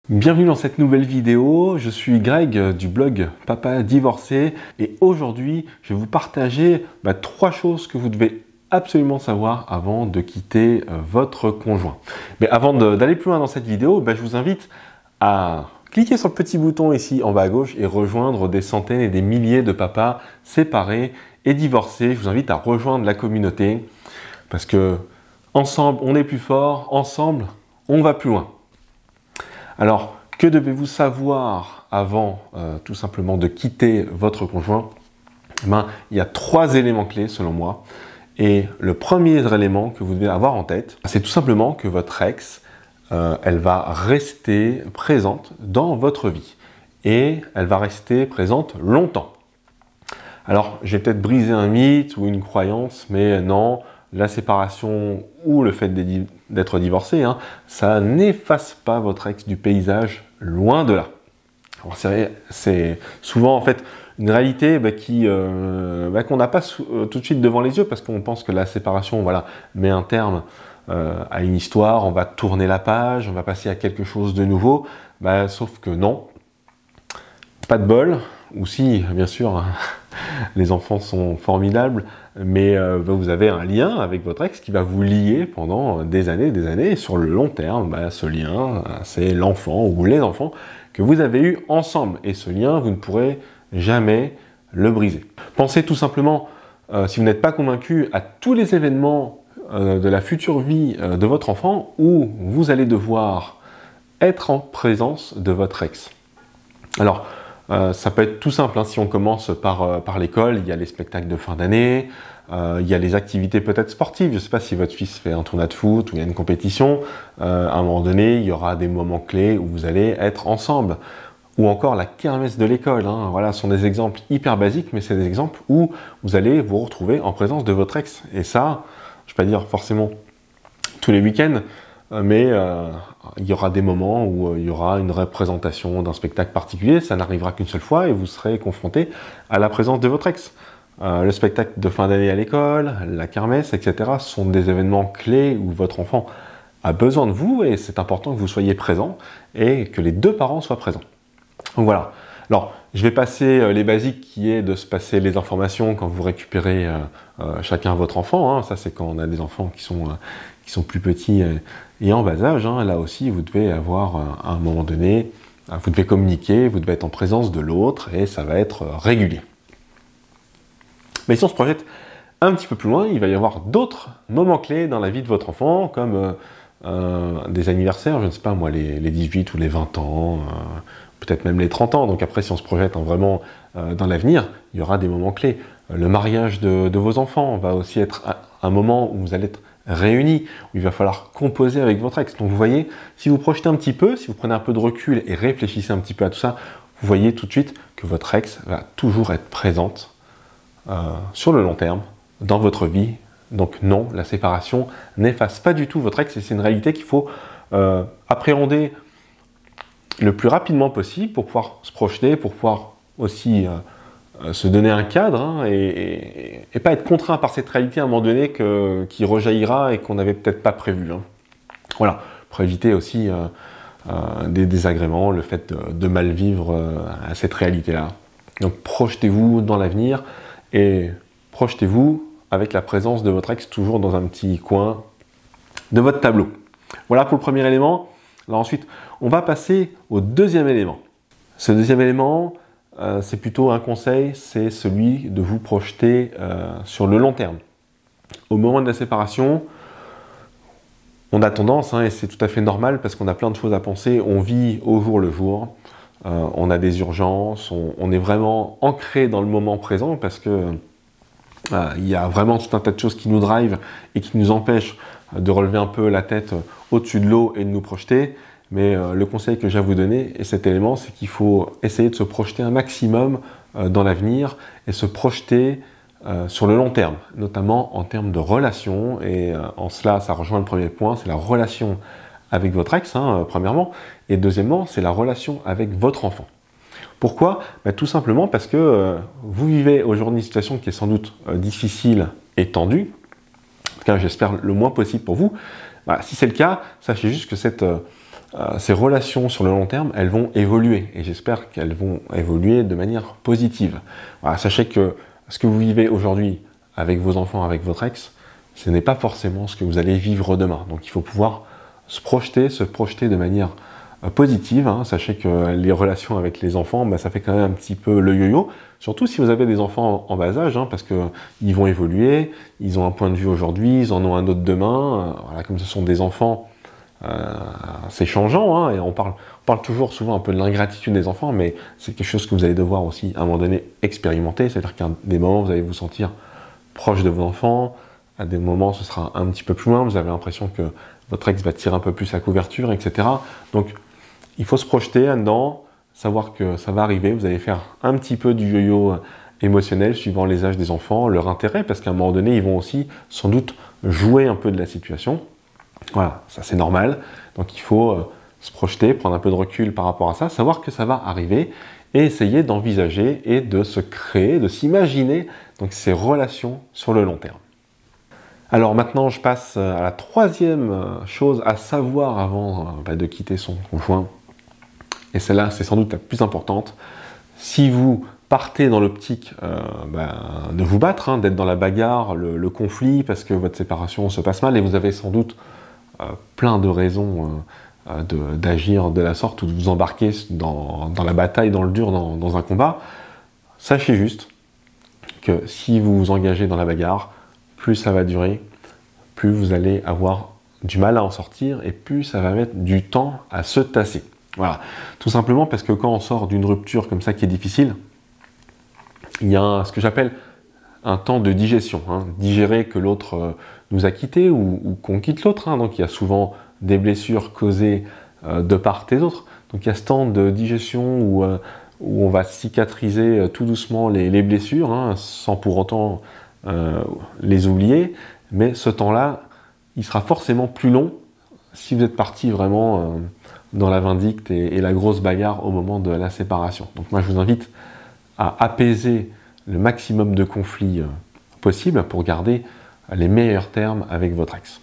Bienvenue dans cette nouvelle vidéo, je suis Greg du blog Papa Divorcé et aujourd'hui je vais vous partager 3 choses que vous devez absolument savoir avant de quitter votre conjoint. Mais avant d'aller plus loin dans cette vidéo, je vous invite à cliquer sur le petit bouton ici en bas à gauche et rejoindre des centaines et des milliers de papas séparés et divorcés. Je vous invite à rejoindre la communauté parce que ensemble on est plus fort, ensemble on va plus loin. Alors, que devez-vous savoir avant tout simplement de quitter votre conjoint? Il y a 3 éléments clés selon moi. Et le premier élément que vous devez avoir en tête, c'est tout simplement que votre ex, elle va rester présente dans votre vie. Et elle va rester présente longtemps. Alors, j'ai peut-être brisé un mythe ou une croyance, mais non, la séparation ou le fait d'être divorcé, ça n'efface pas votre ex du paysage, loin de là. C'est souvent en fait une réalité qu'on n'a pas tout de suite devant les yeux parce qu'on pense que la séparation met un terme à une histoire, on va tourner la page, on va passer à quelque chose de nouveau, sauf que non, pas de bol, ou si bien sûr les enfants sont formidables, mais vous avez un lien avec votre ex qui va vous lier pendant des années, et sur le long terme, ce lien, c'est l'enfant ou les enfants que vous avez eu ensemble. Et ce lien, vous ne pourrez jamais le briser. Pensez tout simplement, si vous n'êtes pas convaincu, à tous les événements de la future vie de votre enfant où vous allez devoir être en présence de votre ex. Alors, ça peut être tout simple, si on commence par l'école, il y a les spectacles de fin d'année, il y a les activités peut-être sportives, je ne sais pas si votre fils fait un tournoi de foot ou il y a une compétition, à un moment donné, il y aura des moments clés où vous allez être ensemble. Ou encore la kermesse de l'école, ce sont des exemples hyper basiques, mais c'est des exemples où vous allez vous retrouver en présence de votre ex. Et ça, je ne vais pas dire forcément tous les week-ends, mais il y aura des moments où il y aura une représentation d'un spectacle particulier, ça n'arrivera qu'une seule fois et vous serez confronté à la présence de votre ex. Le spectacle de fin d'année à l'école, la kermesse, etc. sont des événements clés où votre enfant a besoin de vous et c'est important que vous soyez présent et que les deux parents soient présents. Donc voilà. Alors, je vais passer les basiques qui est de se passer les informations quand vous récupérez chacun votre enfant. Ça, c'est quand on a des enfants qui sont plus petits et en bas âge. Là aussi, vous devez avoir, à un moment donné, vous devez communiquer, vous devez être en présence de l'autre et ça va être régulier. Mais si on se projette un petit peu plus loin, il va y avoir d'autres moments clés dans la vie de votre enfant, comme des anniversaires, je ne sais pas moi, les 18 ou les 20 ans, peut-être même les 30 ans. Donc après, si on se projette vraiment dans l'avenir, il y aura des moments clés. Le mariage de vos enfants va aussi être un moment où vous allez être réunis, où il va falloir composer avec votre ex. Donc vous voyez, si vous projetez un petit peu, si vous prenez un peu de recul et réfléchissez un petit peu à tout ça, vous voyez tout de suite que votre ex va toujours être présente sur le long terme dans votre vie. Donc non, la séparation n'efface pas du tout votre ex et c'est une réalité qu'il faut appréhender le plus rapidement possible pour pouvoir se projeter, pour pouvoir aussi se donner un cadre et pas être contraint par cette réalité à un moment donné qui rejaillira et qu'on n'avait peut-être pas prévu. Voilà, pour éviter aussi des désagréments, le fait de mal vivre à cette réalité-là. Donc projetez-vous dans l'avenir et projetez-vous avec la présence de votre ex toujours dans un petit coin de votre tableau. Voilà pour le premier élément. Alors ensuite, on va passer au deuxième élément. Ce deuxième élément, c'est plutôt un conseil, c'est celui de vous projeter sur le long terme. Au moment de la séparation, on a tendance, et c'est tout à fait normal parce qu'on a plein de choses à penser, on vit au jour le jour, on a des urgences, on est vraiment ancré dans le moment présent parce que il y a vraiment tout un tas de choses qui nous drive et qui nous empêchent de relever un peu la tête au-dessus de l'eau et de nous projeter. Mais le conseil que j'ai à vous donner, et cet élément, c'est qu'il faut essayer de se projeter un maximum dans l'avenir et se projeter sur le long terme, notamment en termes de relations. Et en cela, ça rejoint le premier point, c'est la relation avec votre ex, premièrement. Et deuxièmement, c'est la relation avec votre enfant. Pourquoi? Tout simplement parce que vous vivez aujourd'hui une situation qui est sans doute difficile et tendue. En tout cas, j'espère le moins possible pour vous. Si c'est le cas, sachez juste que cette ces relations sur le long terme, elles vont évoluer. Et j'espère qu'elles vont évoluer de manière positive. Voilà, sachez que ce que vous vivez aujourd'hui avec vos enfants, avec votre ex, ce n'est pas forcément ce que vous allez vivre demain. Donc il faut pouvoir se projeter de manière positive. Hein. Sachez que les relations avec les enfants, bah, ça fait quand même un petit peu le yo-yo. Surtout si vous avez des enfants en bas âge, hein, parce qu'ils vont évoluer, ils ont un point de vue aujourd'hui, ils en ont un autre demain. Voilà, comme ce sont des enfants, c'est changeant, hein, et on parle toujours souvent un peu de l'ingratitude des enfants, mais c'est quelque chose que vous allez devoir aussi à un moment donné expérimenter. C'est-à-dire qu'à des moments, vous allez vous sentir proche de vos enfants, à des moments, ce sera un petit peu plus loin, vous avez l'impression que votre ex va tirer un peu plus la couverture, etc. Donc, il faut se projeter là-dedans, savoir que ça va arriver, vous allez faire un petit peu du yo-yo émotionnel suivant les âges des enfants, leur intérêt, parce qu'à un moment donné, ils vont aussi sans doute jouer un peu de la situation. Voilà, ça c'est normal. Donc il faut se projeter, prendre un peu de recul par rapport à ça, savoir que ça va arriver et essayer d'envisager et de se créer, de s'imaginer donc ces relations sur le long terme. Alors maintenant, je passe à la troisième chose à savoir avant de quitter son conjoint. Et celle-là, c'est sans doute la plus importante. Si vous partez dans l'optique de vous battre, hein, d'être dans la bagarre, le conflit, parce que votre séparation se passe mal, et vous avez sans doute plein de raisons d'agir de la sorte, ou de vous embarquer dans la bataille, dans le dur, dans un combat, sachez juste que si vous vous engagez dans la bagarre, plus ça va durer, plus vous allez avoir du mal à en sortir, et plus ça va mettre du temps à se tasser. Voilà, tout simplement parce que quand on sort d'une rupture comme ça qui est difficile, il y a ce que j'appelle un temps de digestion, hein. Digérer que l'autre nous a quittés ou qu'on quitte l'autre, hein. Donc il y a souvent des blessures causées de part et d'autre. Donc il y a ce temps de digestion où on va cicatriser tout doucement les blessures, hein, sans pour autant les oublier. Mais ce temps-là, il sera forcément plus long si vous êtes parti vraiment dans la vindicte et la grosse bagarre au moment de la séparation. Donc moi je vous invite à apaiser le maximum de conflits possibles pour garder les meilleurs termes avec votre ex.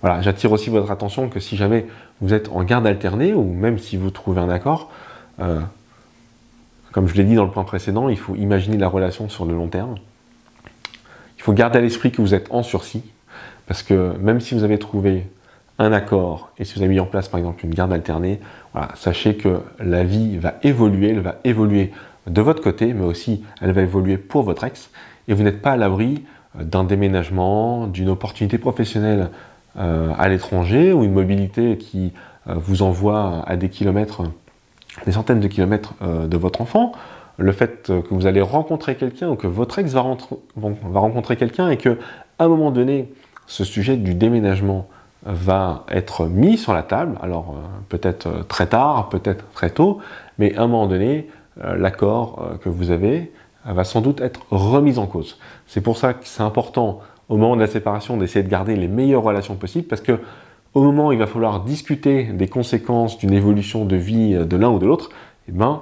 Voilà, j'attire aussi votre attention que si jamais vous êtes en garde alternée, ou même si vous trouvez un accord, comme je l'ai dit dans le point précédent, il faut imaginer la relation sur le long terme. Il faut garder à l'esprit que vous êtes en sursis, parce que même si vous avez trouvé un accord, et si vous avez mis en place par exemple une garde alternée, voilà, sachez que la vie va évoluer, elle va évoluer de votre côté, mais aussi elle va évoluer pour votre ex, et vous n'êtes pas à l'abri d'un déménagement, d'une opportunité professionnelle à l'étranger, ou une mobilité qui vous envoie à des kilomètres, des centaines de kilomètres de votre enfant, le fait que vous allez rencontrer quelqu'un, ou que votre ex va rencontrer quelqu'un, et que à un moment donné, ce sujet du déménagement va être mis sur la table, alors peut-être très tard, peut-être très tôt, mais à un moment donné, l'accord que vous avez va sans doute être remis en cause. C'est pour ça que c'est important au moment de la séparation d'essayer de garder les meilleures relations possibles, parce que au moment où il va falloir discuter des conséquences d'une évolution de vie de l'un ou de l'autre, eh ben,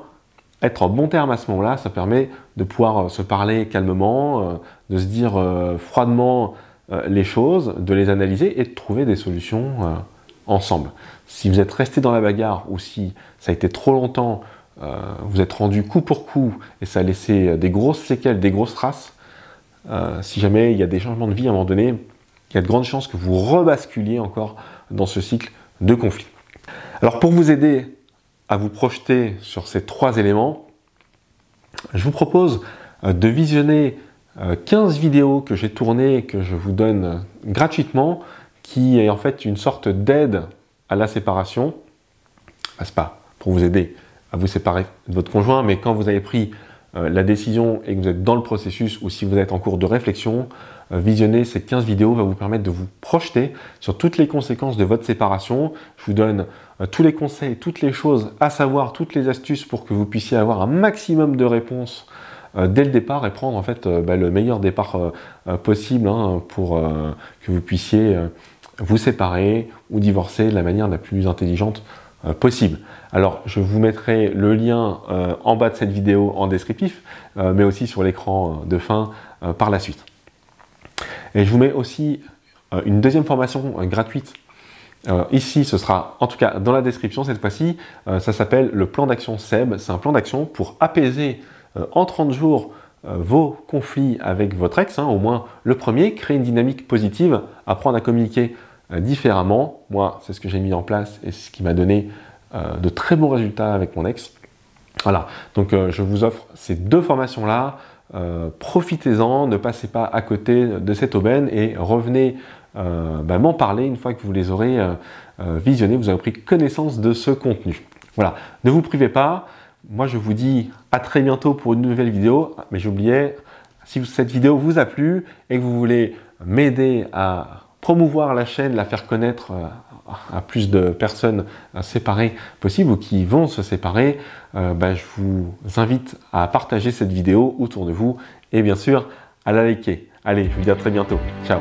être en bon terme à ce moment-là, ça permet de pouvoir se parler calmement, de se dire froidement les choses, de les analyser et de trouver des solutions ensemble. Si vous êtes resté dans la bagarre, ou si ça a été trop longtemps, vous êtes rendu coup pour coup et ça a laissé des grosses séquelles, des grosses traces, si jamais il y a des changements de vie à un moment donné, il y a de grandes chances que vous rebasculiez encore dans ce cycle de conflit. Alors pour vous aider à vous projeter sur ces trois éléments, je vous propose de visionner 15 vidéos que j'ai tournées et que je vous donne gratuitement, qui est en fait une sorte d'aide à la séparation. C'est pas pour vous aider à vous séparer de votre conjoint, mais quand vous avez pris la décision et que vous êtes dans le processus, ou si vous êtes en cours de réflexion, visionner ces 15 vidéos va vous permettre de vous projeter sur toutes les conséquences de votre séparation. Je vous donne tous les conseils, toutes les choses à savoir, toutes les astuces pour que vous puissiez avoir un maximum de réponses dès le départ et prendre en fait le meilleur départ possible, hein, pour que vous puissiez vous séparer ou divorcer de la manière la plus intelligente possible. Alors je vous mettrai le lien en bas de cette vidéo en descriptif, mais aussi sur l'écran de fin par la suite. Et je vous mets aussi une deuxième formation gratuite Ici, ce sera en tout cas dans la description cette fois-ci. Ça s'appelle le plan d'action SEB. C'est un plan d'action pour apaiser en 30 jours vos conflits avec votre ex, au moins le premier, créer une dynamique positive, apprendre à communiquer différemment. Moi, c'est ce que j'ai mis en place et c'est ce qui m'a donné de très bons résultats avec mon ex. Voilà, donc je vous offre ces deux formations-là. Profitez-en, ne passez pas à côté de cette aubaine et revenez m'en parler une fois que vous les aurez visionnés, vous aurez pris connaissance de ce contenu. Voilà, ne vous privez pas. Moi, je vous dis à très bientôt pour une nouvelle vidéo. Mais j'oubliais, si cette vidéo vous a plu et que vous voulez m'aider à promouvoir la chaîne, la faire connaître à plus de personnes séparées possible ou qui vont se séparer, je vous invite à partager cette vidéo autour de vous et bien sûr à la liker. Allez, je vous dis à très bientôt. Ciao!